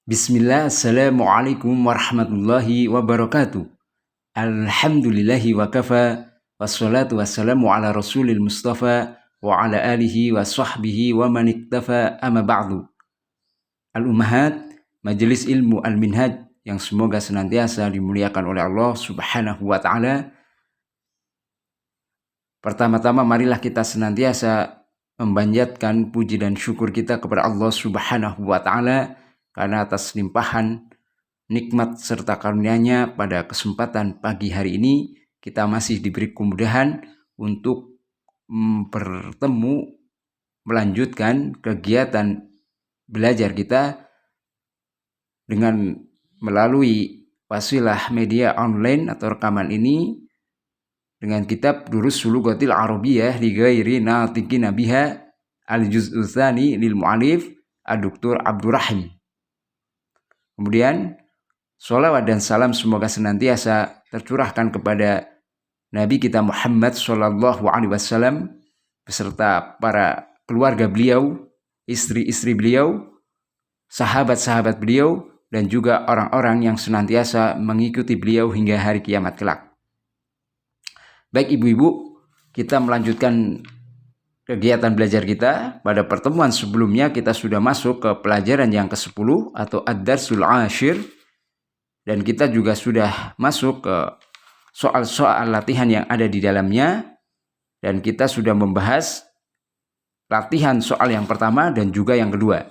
Bismillah, assalamualaikum warahmatullahi wabarakatuh. Alhamdulillahi wa kafa, wassalatu wassalamu ala rasulil mustafa, wa ala alihi wa sahbihi wa man iktafa, amma ba'du. Al-Ummahat, Majelis Ilmu Al-Minhaj yang semoga senantiasa dimuliakan oleh Allah subhanahu wa ta'ala. Pertama-tama marilah kita senantiasa membanjatkan puji dan syukur kita kepada Allah subhanahu wa ta'ala karena atas limpahan nikmat serta karunia-Nya pada kesempatan pagi hari ini kita masih diberi kemudahan untuk bertemu melanjutkan kegiatan belajar kita dengan melalui wasilah media online atau rekaman ini dengan kitab Durus Lughatil Arabiyyah li ghairi natiqina biha al-juz'u tsani lil mu'allif Dr. Abdurrahim. Kemudian sholawat dan salam semoga senantiasa tercurahkan kepada Nabi kita Muhammad Sallallahu Alaihi Wasallam beserta para keluarga beliau, istri-istri beliau, sahabat-sahabat beliau, dan juga orang-orang yang senantiasa mengikuti beliau hingga hari kiamat kelak. Baik ibu-ibu, kita melanjutkan kegiatan belajar kita. Pada pertemuan sebelumnya kita sudah masuk ke pelajaran yang ke-10 atau Ad-Darsul Ashir, dan kita juga sudah masuk ke soal-soal latihan yang ada di dalamnya, dan kita sudah membahas latihan soal yang pertama dan juga yang kedua.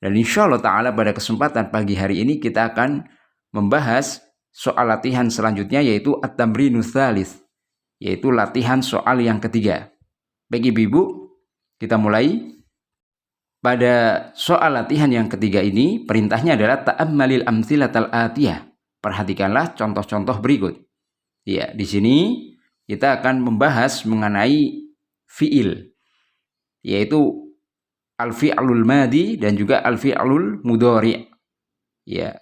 Dan insya Allah ta'ala pada kesempatan pagi hari ini kita akan membahas soal latihan selanjutnya, yaitu At-Tamrinu Tsalits, yaitu latihan soal yang ketiga. Baik ibu-ibu, kita mulai. Pada soal latihan yang ketiga ini, perintahnya adalah ta'ammalil amtsilatal atiyah. Perhatikanlah contoh-contoh berikut. Ya, di sini kita akan membahas mengenai fi'il, yaitu al-fi'lul madi dan juga al-fi'lul mudhari'. Ya.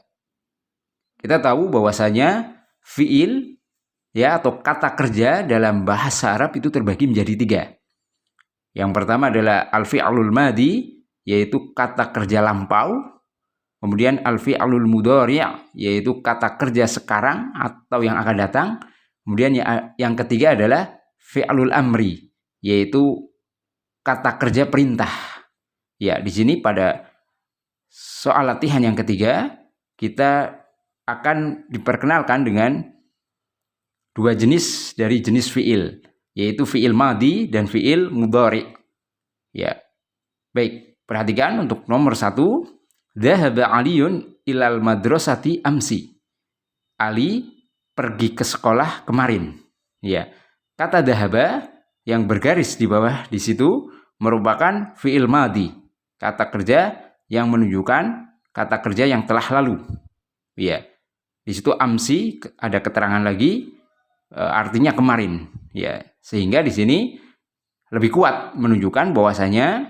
Kita tahu bahwasanya fi'il ya atau kata kerja dalam bahasa Arab itu terbagi menjadi 3. Yang pertama adalah al-fi'lul madi, yaitu kata kerja lampau. Kemudian al-fi'lul mudhari', yaitu kata kerja sekarang atau yang akan datang. Kemudian yang ketiga adalah fi'lul amri, yaitu kata kerja perintah. Ya, di sini pada soal latihan yang ketiga kita akan diperkenalkan dengan 2 jenis dari jenis fi'il, yaitu fi'il madi dan fi'il mudhari'. Ya. Baik, perhatikan untuk nomor 1, dhahaba Aliyun ilal madrasati amsi. Ali pergi ke sekolah kemarin. Ya. Kata dhahaba yang bergaris di bawah di situ merupakan fi'il madi, kata kerja yang menunjukkan kata kerja yang telah lalu. Ya. Di situ amsi ada keterangan lagi artinya kemarin. Ya, sehingga di sini lebih kuat menunjukkan bahwasanya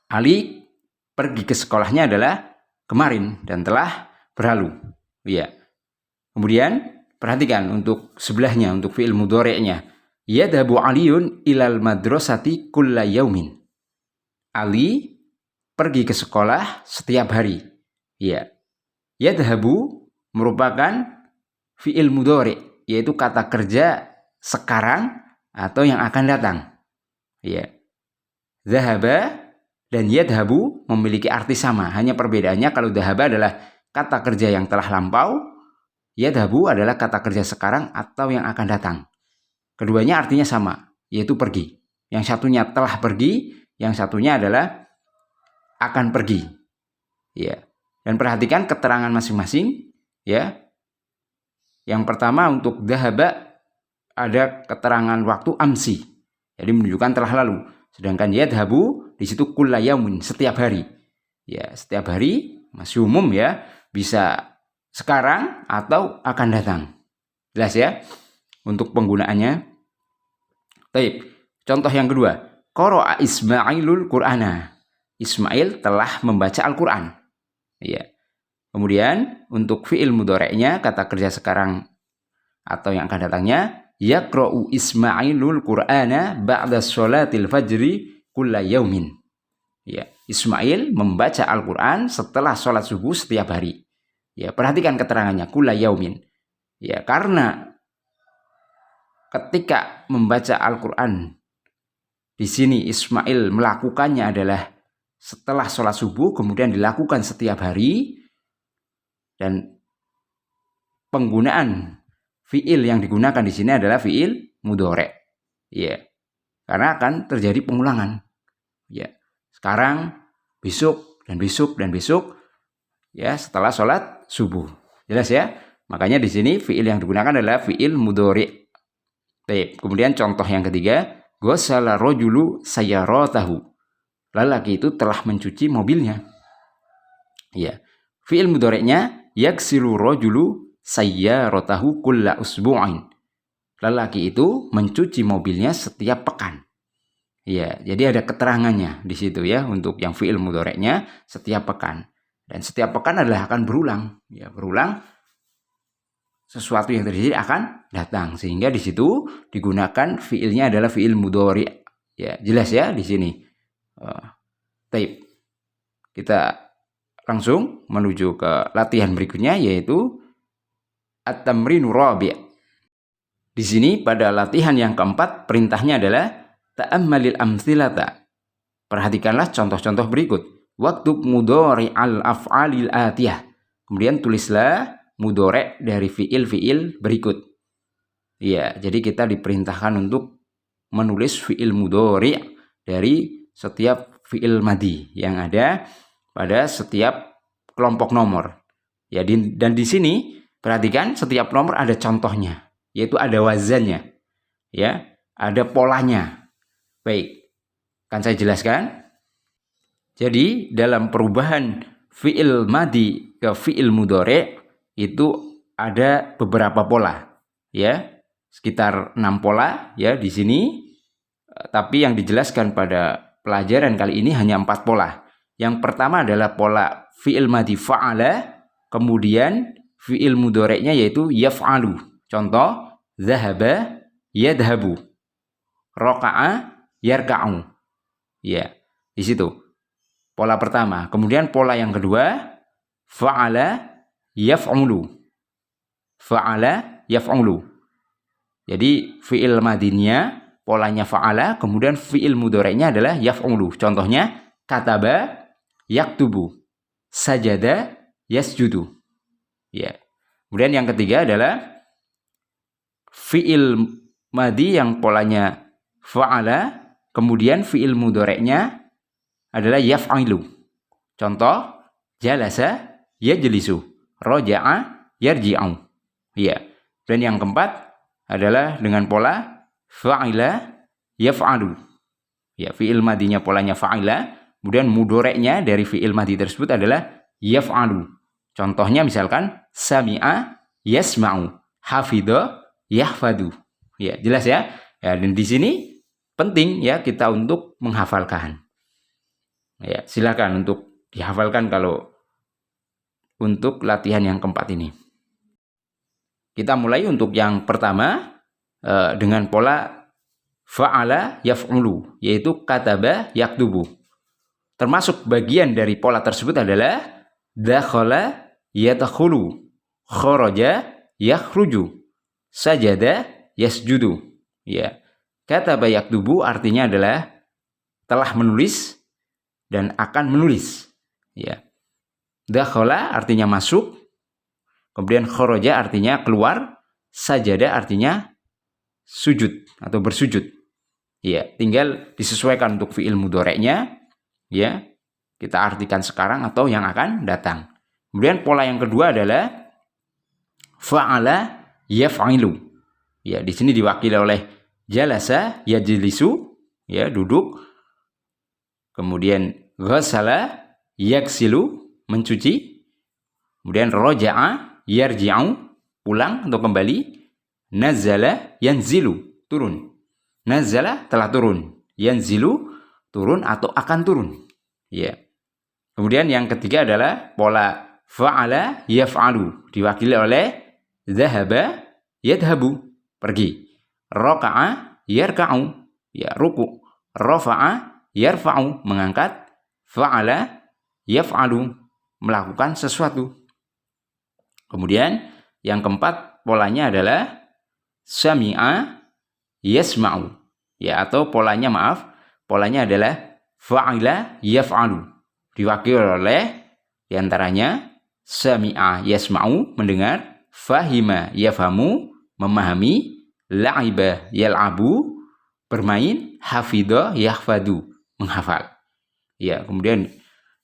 Ali pergi ke sekolahnya adalah kemarin dan telah berlalu. Ya. Kemudian perhatikan untuk sebelahnya, untuk fi'il mudhari'nya. Yadhabu Aliyun ilal madrasati kulla yaumin. Ali pergi ke sekolah setiap hari. Ya. Yadhabu merupakan fi'il mudhari', yaitu kata kerja sekarang atau yang akan datang. Ya. Dhahaba dan yadhabu memiliki arti sama, hanya perbedaannya kalau dhahaba adalah kata kerja yang telah lampau, yadhabu adalah kata kerja sekarang atau yang akan datang. Keduanya artinya sama, yaitu pergi. Yang satunya telah pergi, yang satunya adalah akan pergi. Ya. Dan perhatikan keterangan masing-masing, ya. Yang pertama untuk dhahaba ada keterangan waktu amsi, jadi menunjukkan telah lalu. Sedangkan yadhabu di situ kulla yaumin, setiap hari. Ya, setiap hari masih umum ya, bisa sekarang atau akan datang. Jelas ya untuk penggunaannya. Baik, contoh yang kedua, qara'a Ismailul Qur'ana. Ismail telah membaca Al-Qur'an. Ya. Kemudian untuk fi'il mudhari'nya, kata kerja sekarang atau yang akan datangnya, yaqra'u Ismailul Qur'ana ba'da sholatil fajri kulla yaumin. Ya, Ismail membaca Al-Quran setelah sholat subuh setiap hari. Ya, perhatikan keterangannya, kulla yaumin. Ya, karena ketika membaca Al-Quran di sini Ismail melakukannya adalah setelah sholat subuh, kemudian dilakukan setiap hari, dan penggunaan fiil yang digunakan di sini adalah fiil mudhari'. Ya, karena akan terjadi pengulangan. Ya, sekarang, besok, dan besok, dan besok, ya, setelah sholat subuh. Jelas ya? Makanya di sini fiil yang digunakan adalah fiil mudhari'. Baik, kemudian contoh yang ketiga, ghasala rajulu sayyaratahu. Lelaki itu telah mencuci mobilnya. Ya, fiil mudhari'nya yaghsilu rajulu sayyaratahu kulla usbu'ain. Lelaki itu mencuci mobilnya setiap pekan. Ya, jadi ada keterangannya di situ ya untuk yang fiil mudhari'nya setiap pekan. Dan setiap pekan adalah akan berulang. Ya, berulang, sesuatu yang terjadi akan datang, sehingga di situ digunakan fiilnya adalah fiil mudhari'. Ya, jelas ya di sini. Taib. Kita langsung menuju ke latihan berikutnya, yaitu at-tamrinu rabi'. Di sini pada latihan yang keempat perintahnya adalah ta'ammalil amthilata. Perhatikanlah contoh-contoh berikut. Waktub mudhari' al-af'alil atiyah. Kemudian tulislah mudhari' dari fiil-fiil berikut. Ya, jadi kita diperintahkan untuk menulis fiil mudhari' dari setiap fiil madi yang ada pada setiap kelompok nomor. Ya, dan di sini perhatikan setiap nomor ada contohnya, yaitu ada wazannya. Ya, ada polanya. Baik, akan saya jelaskan. Jadi dalam perubahan fiil madi ke fiil mudhari' itu ada beberapa pola, ya, sekitar 6 pola ya di sini. Tapi yang dijelaskan pada pelajaran kali ini hanya 4 pola. Yang pertama adalah pola fiil madi fa'ala, kemudian fiil mudhari'nya yaitu yaf'alu. Contoh, zahaba yadhabu, raka'a yarka'u. Ya, di situ pola pertama. Kemudian pola yang kedua, fa'ala yaf'ulu. Fa'ala yaf'ulu. Jadi fi'il madinya polanya fa'ala, kemudian fi'il mudhari'nya adalah yaf'ulu. Contohnya kataba yaktubu, sajada yasjudu. Ya. Kemudian yang ketiga adalah fi'il madi yang polanya fa'ala, kemudian fi'il mudhari'nya adalah yaf'ilu. Contoh, jalasa yajlisu, roja'a yarji'u. Ya. Dan yang keempat adalah dengan pola fa'ila yaf'alu. Ya, fi'il madinya polanya fa'ila, kemudian mudhari'nya dari fi'il madi tersebut adalah yaf'alu. Contohnya misalkan sami'a yasma'u, hafidha yahfadu. Ya, jelas ya? Ya, dan di sini penting ya kita untuk menghafalkan. Ya, silakan untuk dihafalkan kalau untuk latihan yang keempat ini. Kita mulai untuk yang pertama dengan pola fa'ala yaf'ulu, yaitu kataba yaktubu. Termasuk bagian dari pola tersebut adalah dakhala yadkhulu, kharaja yakhruju, sajada yasjudu. Ya. Kataba yaktubu artinya adalah telah menulis dan akan menulis. Ya. Dakhala artinya masuk, kemudian kharaja artinya keluar, sajada artinya sujud atau bersujud. Ya, tinggal disesuaikan untuk fiil mudhari'nya, ya. Kita artikan sekarang atau yang akan datang. Kemudian pola yang kedua adalah fa'ala yaf'ilu. Ya, di sini diwakili oleh jalasa yajlisu, ya, duduk. Kemudian ghasala yaghsilu, mencuci. Kemudian roja'a yarji'u, pulang atau kembali. Nazala yanzilu, turun. Nazala telah turun, yanzilu turun atau akan turun. Ya. Kemudian yang ketiga adalah pola fa'ala yaf'alu, diwakili oleh zahaba yadhabu, pergi. Raka'a yarka'u, ya, ruku. Rafa'a yarfa'u, mengangkat. fa'ala yaf'alu, melakukan sesuatu. Kemudian yang keempat polanya adalah sami'a yasma'u. Ya, atau polanya adalah fa'ila yaf'alu. Diwakili oleh diantaranya sami'a yasma'u, mendengar, fahima yafhamu, memahami, la'iba yal'abu, bermain, hafidha yahfadu, menghafal. Ya, kemudian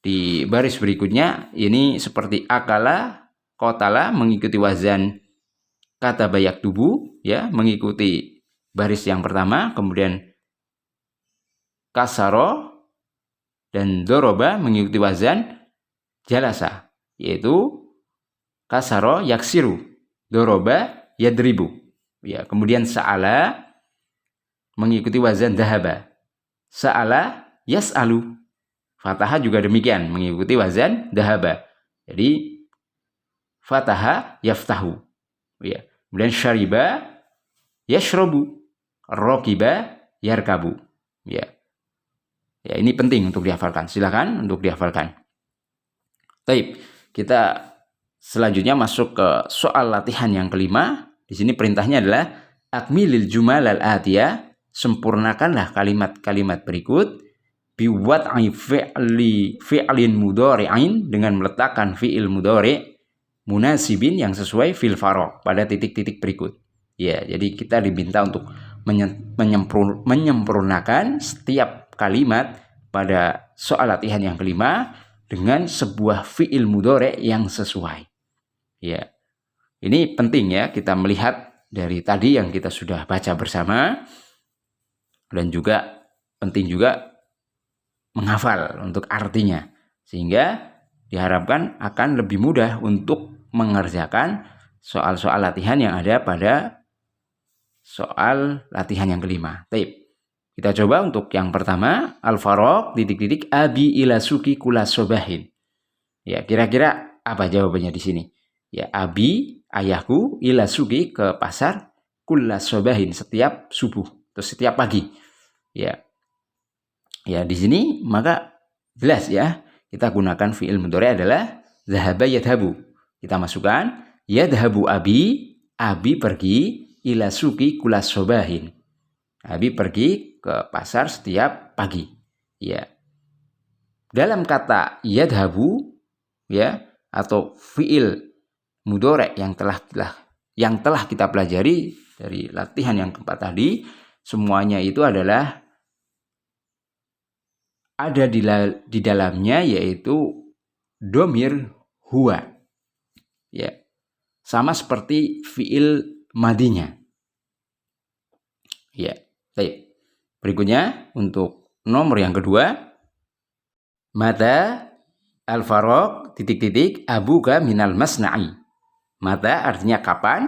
di baris berikutnya ini seperti akala, qatala, mengikuti wazan kata bayak tubuh, ya, mengikuti baris yang pertama. Kemudian kasaro dan doroba mengikuti wazan jalasa, yaitu kasaro yaksiru, doroba yadribu. Ya, kemudian sa'ala mengikuti wazan dahaba, sa'ala yas'alu. Fataha juga demikian, mengikuti wazan dahaba. Jadi fataha yaftahu. Ya. Kemudian syariba yashrobu, rokiba yarkabu. Ya. Ya, ini penting untuk dihafalkan. Silakan untuk dihafalkan. Baik, kita selanjutnya masuk ke soal latihan yang kelima. Di sini perintahnya adalah akmilil jumal al-atiyah, sempurnakanlah kalimat-kalimat berikut biwad'i fi'lin mudhari'in, dengan meletakkan fi'il mudhari' munasibin, yang sesuai fil faraq, pada titik-titik berikut. Ya, jadi kita diminta untuk menyempurnakan setiap kalimat pada soal latihan yang kelima dengan sebuah fi'il mudhari' yang sesuai. Ya. Ini penting ya, kita melihat dari tadi yang kita sudah baca bersama, dan juga penting juga menghafal untuk artinya, sehingga diharapkan akan lebih mudah untuk mengerjakan soal-soal latihan yang ada pada soal latihan yang kelima. Baik, kita coba untuk yang pertama, al-faraq titik-titik abi ila suki kula sobahin. Ya, kira-kira apa jawabannya di sini? Ya, abi, ayahku, ila suki, ke pasar, kula sobahin, setiap subuh atau setiap pagi. Ya. Ya, di sini maka jelas ya, kita gunakan fi'il mudhari' adalah zahaba yadhabu. Kita masukkan yadhabu abi, abi pergi, ila suki kula sobahin. Abi pergi ke pasar setiap pagi. Ya. Dalam kata yadhabu, ya, atau fi'il mudhari' yang telah kita pelajari dari latihan yang keempat tadi, semuanya itu adalah ada di dalamnya, yaitu domir huwa. Ya. Sama seperti fi'il madinya. Ya. Baik. Berikutnya untuk nomor yang kedua, mata al-faraq titik-titik abuka minal masna'i. Mata artinya kapan,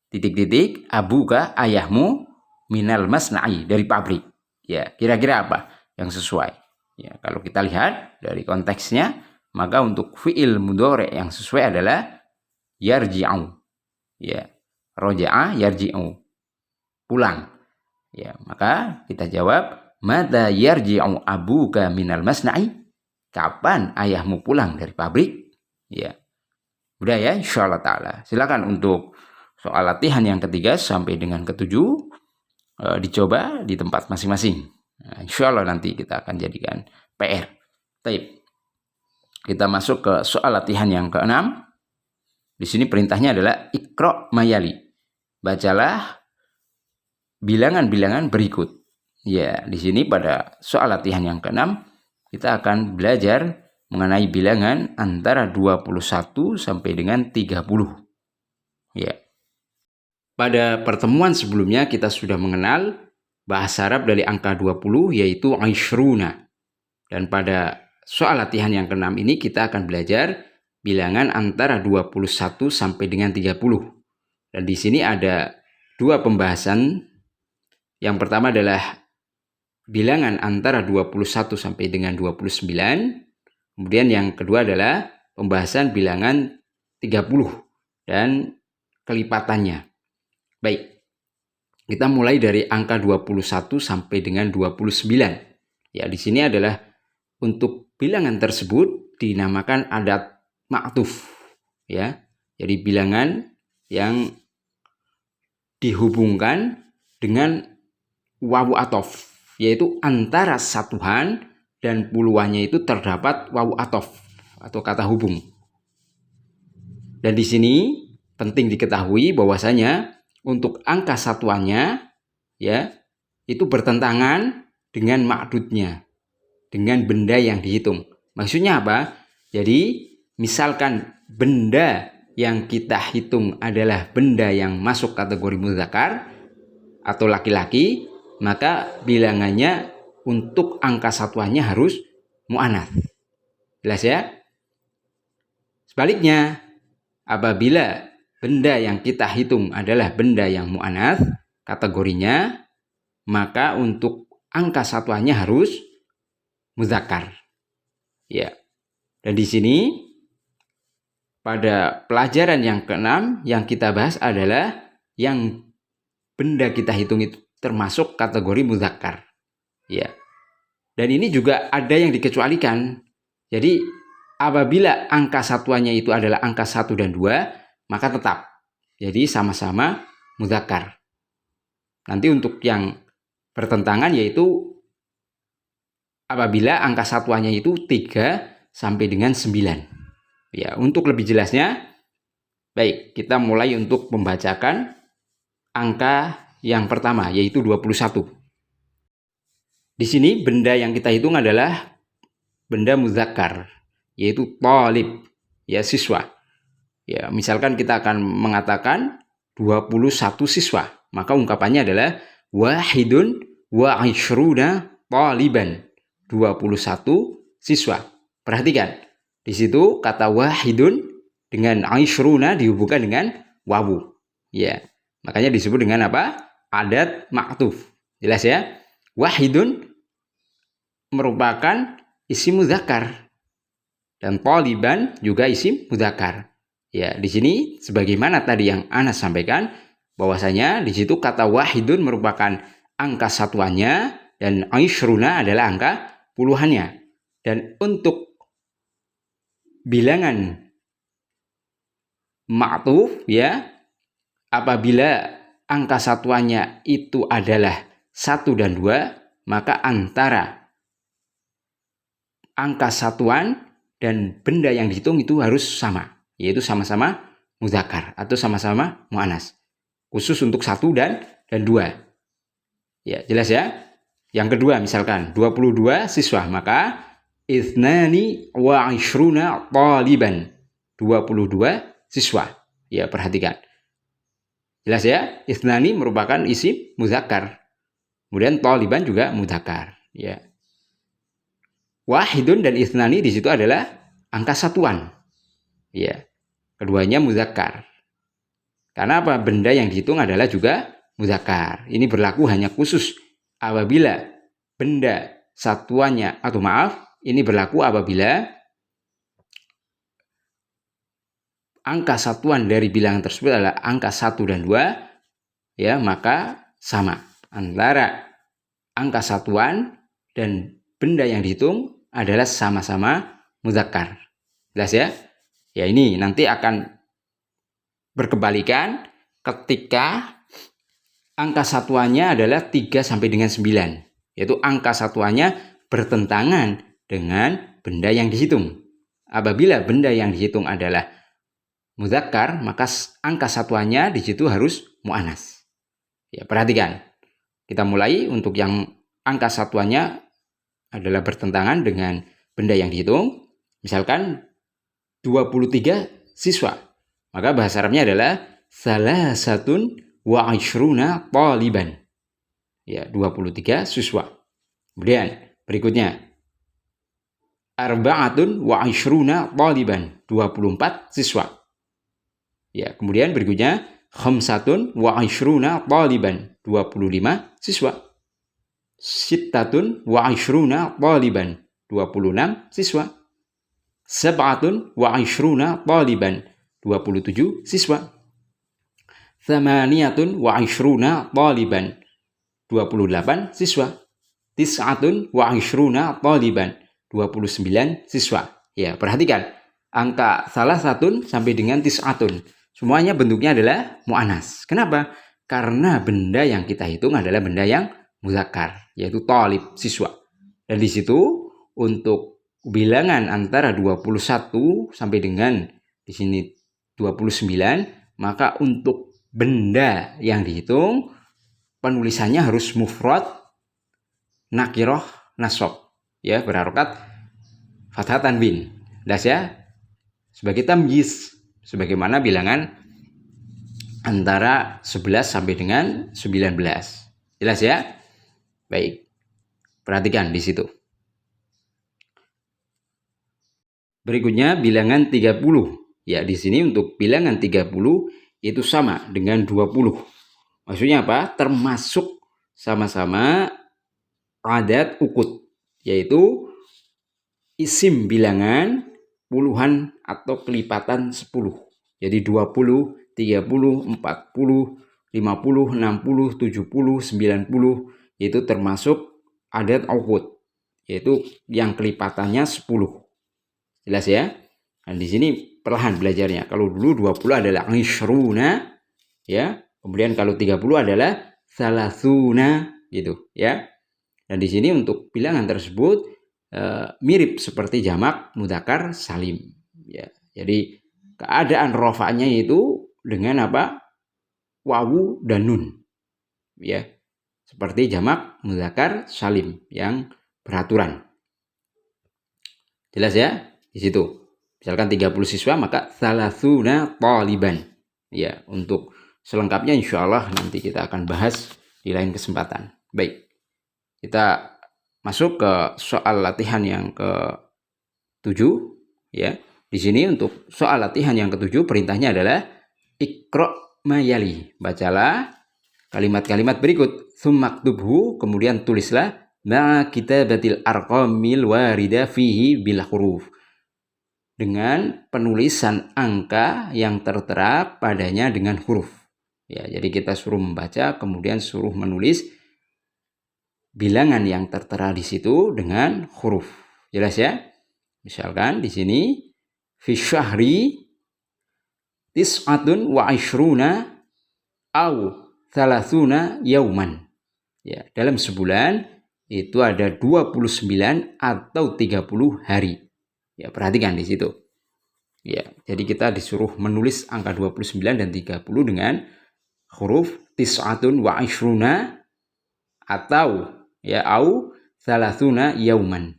titik-titik abuka, ayahmu, minal masna'i, dari pabrik. Ya, kira-kira apa yang sesuai? Ya, kalau kita lihat dari konteksnya, maka untuk fi'il mudhari' yang sesuai adalah yarji'u. Ya, roja'a yarji'u, pulang. Ya, maka kita jawab mata yarji'u abuka minal masna'i, kapan ayahmu pulang dari pabrik? Ya. Udah ya, insyaallah taala. Silakan untuk soal latihan yang ketiga sampai dengan ketujuh dicoba di tempat masing-masing. Nah, insyaallah nanti kita akan jadikan PR. Baik. Kita masuk ke soal latihan yang keenam. Di sini perintahnya adalah iqra' mayali. Bacalah bilangan-bilangan berikut. Ya, di sini pada soal latihan yang keenam kita akan belajar mengenai bilangan antara 21 sampai dengan 30. Ya. Pada pertemuan sebelumnya kita sudah mengenal bahasa Arab dari angka 20, yaitu aishruna. Dan pada soal latihan yang keenam ini kita akan belajar bilangan antara 21 sampai dengan 30. Dan di sini ada dua pembahasan. Yang pertama adalah bilangan antara 21 sampai dengan 29. Kemudian yang kedua adalah pembahasan bilangan 30 dan kelipatannya. Baik, kita mulai dari angka 21 sampai dengan 29. Ya, di sini adalah untuk bilangan tersebut dinamakan adat ma'tuf, ya. Jadi bilangan yang dihubungkan dengan wawu atof, yaitu antara satuan dan puluhannya itu terdapat wawu atof atau kata hubung. Dan di sini penting diketahui bahwasanya untuk angka satuannya, ya, itu bertentangan dengan ma'dudnya, dengan benda yang dihitung. Maksudnya apa? Jadi misalkan benda yang kita hitung adalah benda yang masuk kategori mudzakkar atau laki-laki, maka bilangannya untuk angka satuannya harus mu'annats. Jelas ya? Sebaliknya, apabila benda yang kita hitung adalah benda yang mu'annats kategorinya, maka untuk angka satuannya harus mudzakkar. Ya. Dan di sini pada pelajaran yang ke-6 yang kita bahas adalah yang benda kita hitung itu termasuk kategori mudzakkar. Ya. Dan ini juga ada yang dikecualikan. Jadi apabila angka satuannya itu adalah angka 1 dan 2, maka tetap. Jadi sama-sama mudzakkar. Nanti untuk yang bertentangan yaitu apabila angka satuannya itu 3 sampai dengan 9. Ya, untuk lebih jelasnya, baik, kita mulai untuk membacakan angka yang pertama, yaitu 21. Di sini benda yang kita hitung adalah benda mudzakkar, yaitu thalib, ya, siswa. Ya, misalkan kita akan mengatakan 21 siswa, maka ungkapannya adalah wahidun wa ishruna thaliban, 21 siswa. Perhatikan. Di situ kata wahidun dengan aishruna dihubungkan dengan wawu. Ya. Makanya disebut dengan apa? Adat ma'tuf. Jelas ya? Wahidun merupakan isim mudzakkar dan thaliban juga isim mudzakkar. Ya, di sini sebagaimana tadi yang Ana sampaikan bahwasanya di situ kata wahidun merupakan angka satuannya dan aishruna adalah angka puluhannya. Dan untuk bilangan ma'tuf, ya, apabila angka satuannya itu adalah 1 dan 2, maka antara angka satuan dan benda yang dihitung itu harus sama, yaitu sama-sama mudzakkar atau sama-sama mu'annats. Khusus untuk 1 dan 2. Ya, jelas ya? Yang kedua misalkan 22 siswa, maka ithnani wa ishruna thaliban, 22 siswa. Ya, perhatikan. Jelas ya? Ithnani merupakan isim mudzakkar. Kemudian thaliban juga mudzakkar. Ya. Wahidun dan ithnani di situ adalah angka satuan. Ya. Keduanya mudzakkar. Karena apa? Benda yang dihitung adalah juga mudzakkar. Ini berlaku hanya khusus apabila benda satuannya, atau maaf, ini berlaku apabila angka satuan dari bilangan tersebut adalah angka 1 dan 2, ya, maka sama antara angka satuan dan benda yang dihitung adalah sama-sama mudzakkar. Jelas ya? Ya, ini nanti akan berkebalikan ketika angka satuannya adalah 3 sampai dengan 9, yaitu angka satuannya bertentangan dengan benda yang dihitung. Apabila benda yang dihitung adalah mudzakkar, maka angka satuannya di situ harus mu'annats. Ya, perhatikan. Kita mulai untuk yang angka satuannya adalah bertentangan dengan benda yang dihitung. Misalkan 23 siswa. Maka bahasa Arabnya adalah salasatun wa ishruna thaliban. Ya, 23 siswa. Kemudian berikutnya arba'atun wa ishruna thaliban, 24 siswa. Ya, kemudian berikutnya khamsatun wa ishruna thaliban, 25 siswa. Sittatun wa ishruna thaliban, 26 siswa. Sab'atun wa ishruna thaliban, 27 siswa. Thamaniyatun wa ishruna thaliban, 28 siswa. Tis'atun wa ishruna thaliban, 29 siswa. Ya, perhatikan. Angka salah satun sampai dengan tis'atun. Semuanya bentuknya adalah mu'anas. Kenapa? Karena benda yang kita hitung adalah benda yang muzakkar, yaitu thalib, siswa. Dan di situ untuk bilangan antara 21 sampai dengan di sini 29, maka untuk benda yang dihitung penulisannya harus mufrad, nakiroh, nasab, ya, berharokat fathah tanwin. Das ya, sebagai tamyiz, sebagaimana bilangan antara 11 sampai dengan 19. Jelas ya? Baik. Perhatikan di situ. Berikutnya bilangan 30. Ya, di sini untuk bilangan 30 itu sama dengan 20. Maksudnya apa? Termasuk sama-sama adat ukut, yaitu isim bilangan puluhan atau kelipatan 10. Jadi 20, 30, 40, 50, 60, 70, 90 itu termasuk adat ukut, yaitu yang kelipatannya 10. Jelas ya? Dan di sini perlahan belajarnya. Kalau dulu 20 adalah ishruna, ya. Kemudian kalau 30 adalah salasuna, gitu ya. Dan di sini untuk bilangan tersebut mirip seperti jamak mudzakkar salim, ya. Jadi keadaan rofa'nya itu dengan apa? Wawu dan nun, ya. Seperti jamak mudzakkar salim yang beraturan. Jelas ya? Di situ. Misalkan 30 siswa maka salasuna taliban. Ya, untuk selengkapnya insya Allah nanti kita akan bahas di lain kesempatan. Baik, kita masuk ke soal latihan yang ke-7. Ya, di sini untuk soal latihan yang ke-7 perintahnya adalah iqra' mayali. Bacalah kalimat-kalimat berikut. Tsummaktubhu, kemudian tulislah ma kitabatil arqamil warida fihi bil huruf. Dengan penulisan angka yang tertera padanya dengan huruf. Ya, jadi kita suruh membaca, kemudian suruh menulis bilangan yang tertera di situ dengan huruf. Jelas ya? Misalkan di sini fi syahri tis'atun wa ishruna au thalathuna yauman. Ya, dalam sebulan itu ada 29 atau 30 hari. Ya, perhatikan di situ. Ya, jadi kita disuruh menulis angka 29 dan 30 dengan huruf tis'atun wa ishruna atau ya au thalathuna yauman.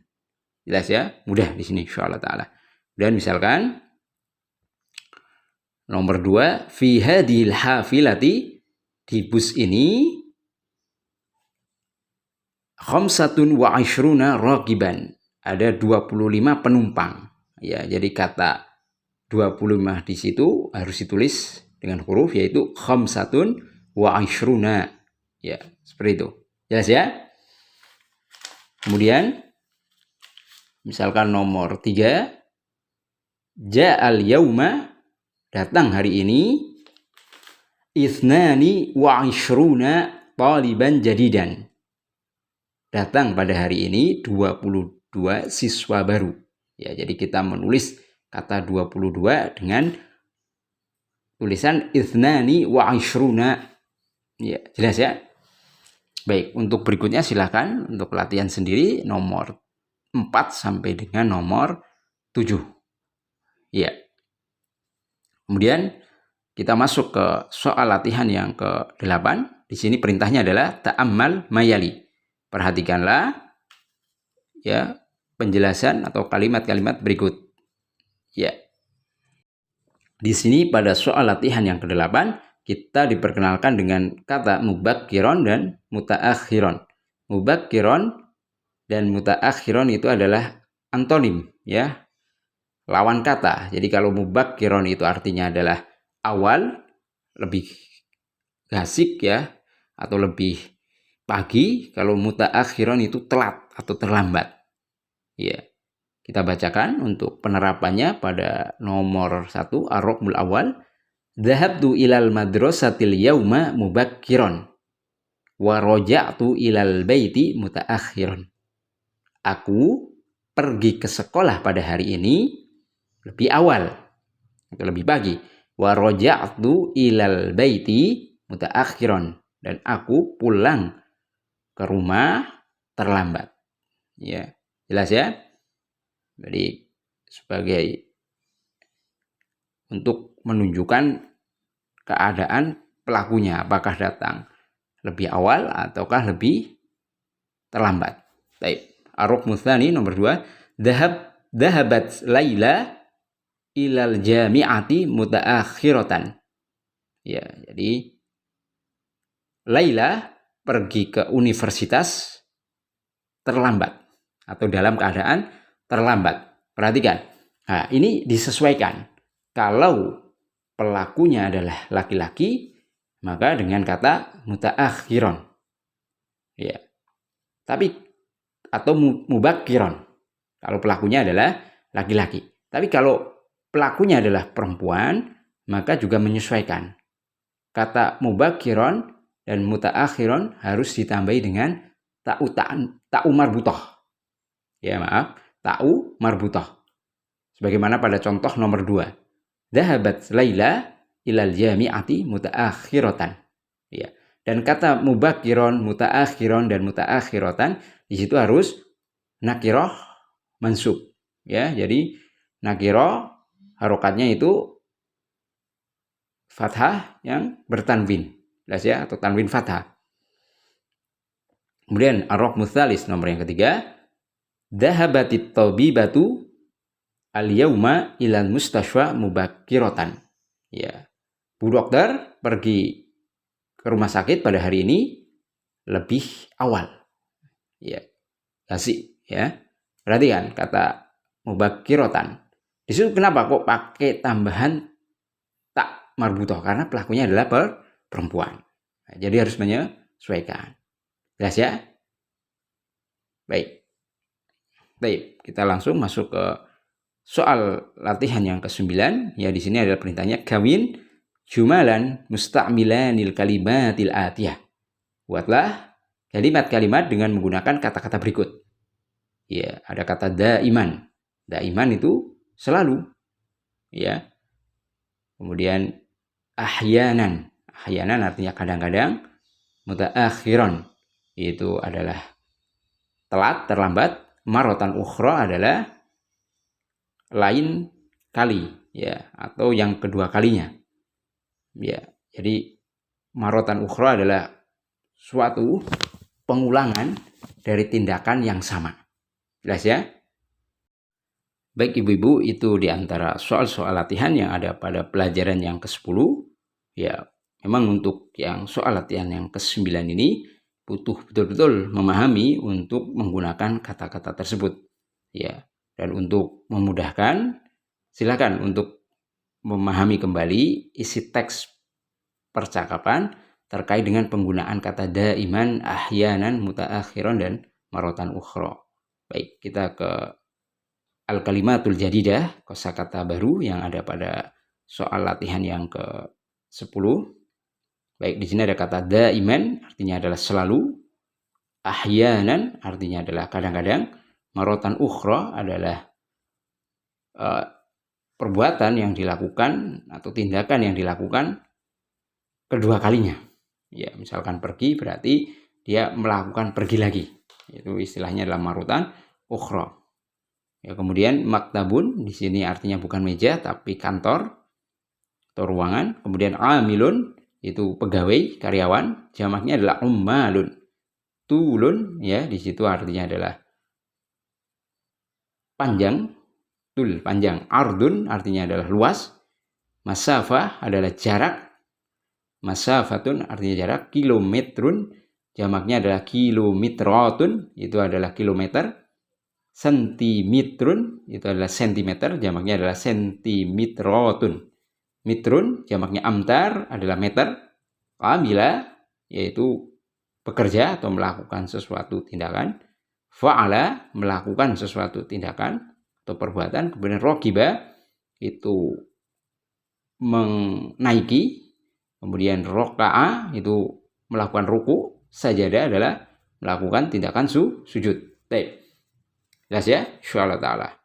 Jelas ya? Mudah di sini insyaallah taala. Dan misalkan nomor 2, fi hadhil hafilati, di bus ini khamsatun wa ishruna raqiban, ada 25 penumpang. Ya, jadi kata 25 di situ harus ditulis dengan huruf, yaitu khamsatun wa ishruna. Ya, seperti itu. Jelas ya? Kemudian misalkan nomor 3, ja'al yauma, datang hari ini, ithnani wa ishruna taliban jadidan. Datang pada hari ini 22 siswa baru. Ya, jadi kita menulis kata 22 dengan tulisan ithnani wa ishruna. Ya, jelas ya? Baik, untuk berikutnya silakan untuk latihan sendiri nomor 4 sampai dengan nomor 7. Ya. Kemudian kita masuk ke soal latihan yang ke-8. Di sini perintahnya adalah ta'ammal mayali. Perhatikanlah ya penjelasan atau kalimat-kalimat berikut. Ya. Di sini pada soal latihan yang ke-8 kita diperkenalkan dengan kata mubakkiron dan mutaakhiron. Mubakkiron dan mutaakhiron itu adalah antonim, ya, lawan kata. Jadi kalau mubakkiron itu artinya adalah awal, lebih gasik ya, atau lebih pagi. Kalau mutaakhiron itu telat atau terlambat. Ya, kita bacakan untuk penerapannya pada nomor 1, ar-raqmul awal. Dhahabtu ilal madrasatil yauma mubakkiron wa raja'tu ilal baiti mutaakhiron. Aku pergi ke sekolah pada hari ini lebih awal atau lebih pagi. Wa raja'tu ilal baiti mutaakhiran, dan aku pulang ke rumah terlambat. Ya, jelas ya? Jadi sebagai untuk menunjukkan keadaan pelakunya, apakah datang lebih awal ataukah lebih terlambat. Baik. Ar-rukmu tsani nomor 2, dhahabat Laila ilal jami'ati mutaakhiratan. Ya, jadi Laila pergi ke universitas terlambat atau dalam keadaan terlambat. Perhatikan. Nah, ini disesuaikan. Kalau pelakunya adalah laki-laki, maka dengan kata mutaakhiron. Ya. Tapi atau mubakkiron kalau pelakunya adalah laki-laki. Tapi kalau pelakunya adalah perempuan, maka juga menyesuaikan. Kata mubakkiron dan mutaakhiron harus ditambahi dengan ta'u marbutoh. Ya, maaf, ta'u marbutoh. Sebagaimana pada contoh nomor 2. Dhahabat Laila ilal jami'ati mutaakhiratan. Ya. Dan kata mubakkiron, mutaakhiron dan mutaakhiratan di situ harus nakiroh mansub. Ya, jadi nakiroh harokatnya itu fathah yang bertanwin. Jelas ya, atau tanwin fathah. Kemudian ar-rukmu tsalis nomor yang ketiga, dhahabatit tabibatu al-yauma ilal mustashfa mubakkiratan. Ya. Bu dokter pergi ke rumah sakit pada hari ini lebih awal. Ya. Kasih ya. Perhatikan kata mubakkiratan. Di situ kenapa kok pakai tambahan tak marbutoh? Karena pelakunya adalah perempuan. Nah, jadi harus menyesuaikan. Jelas ya? Baik. Baik, kita langsung masuk ke soal latihan yang ke-9. Ya, di sini adalah perintahnya kawin jumalan musta'milanil kalimatil atiyah. Buatlah kalimat-kalimat dengan menggunakan kata-kata berikut. Ya, ada kata daiman. Daiman itu selalu. Ya. Kemudian ahyanan. Ahyanan artinya kadang-kadang. Mutaakhiran itu adalah telat, terlambat. Marotan ukhra adalah lain kali, ya, atau yang kedua kalinya. Ya, jadi marotan ukhra adalah suatu pengulangan dari tindakan yang sama. Jelas ya? Baik ibu-ibu, itu diantara soal-soal latihan yang ada pada pelajaran yang ke-10. Ya, memang untuk yang soal latihan yang ke-9 ini butuh betul-betul memahami untuk menggunakan kata-kata tersebut. Ya, dan untuk memudahkan, silakan untuk memahami kembali isi teks percakapan terkait dengan penggunaan kata daiman, ahyanan, mutaakhiran, dan marotan ukhra. Baik, kita ke al-kalimatul jadidah, kosakata baru yang ada pada soal latihan yang ke-10. Baik, di sini ada kata daiman, artinya adalah selalu. Ahyanan, artinya adalah kadang-kadang. Marotan ukhra adalah perbuatan yang dilakukan atau tindakan yang dilakukan kedua kalinya. Ya, misalkan pergi berarti dia melakukan pergi lagi. Itu istilahnya adalah marotan ukhra. Ya, kemudian maktabun di sini artinya bukan meja tapi kantor atau ruangan. Kemudian amilun itu pegawai, karyawan, jamaknya adalah ummalun. Tulun ya, di situ artinya adalah panjang, tul panjang. Ardun artinya adalah luas. Masafah adalah jarak. Masafatun artinya jarak. Kilometrun jamaknya adalah kilometratun, itu adalah kilometer. Sentimetrun itu adalah sentimeter, jamaknya adalah sentimetratun. Mitrun jamaknya amtar adalah meter. Amila yaitu bekerja atau melakukan sesuatu tindakan. Fa'ala melakukan sesuatu tindakan atau perbuatan. Kemudian rokiba itu menaiki. Kemudian roka'a itu melakukan ruku. Sajadah adalah melakukan tindakan sujud. Baik. Jelas ya? Insyaallah taala.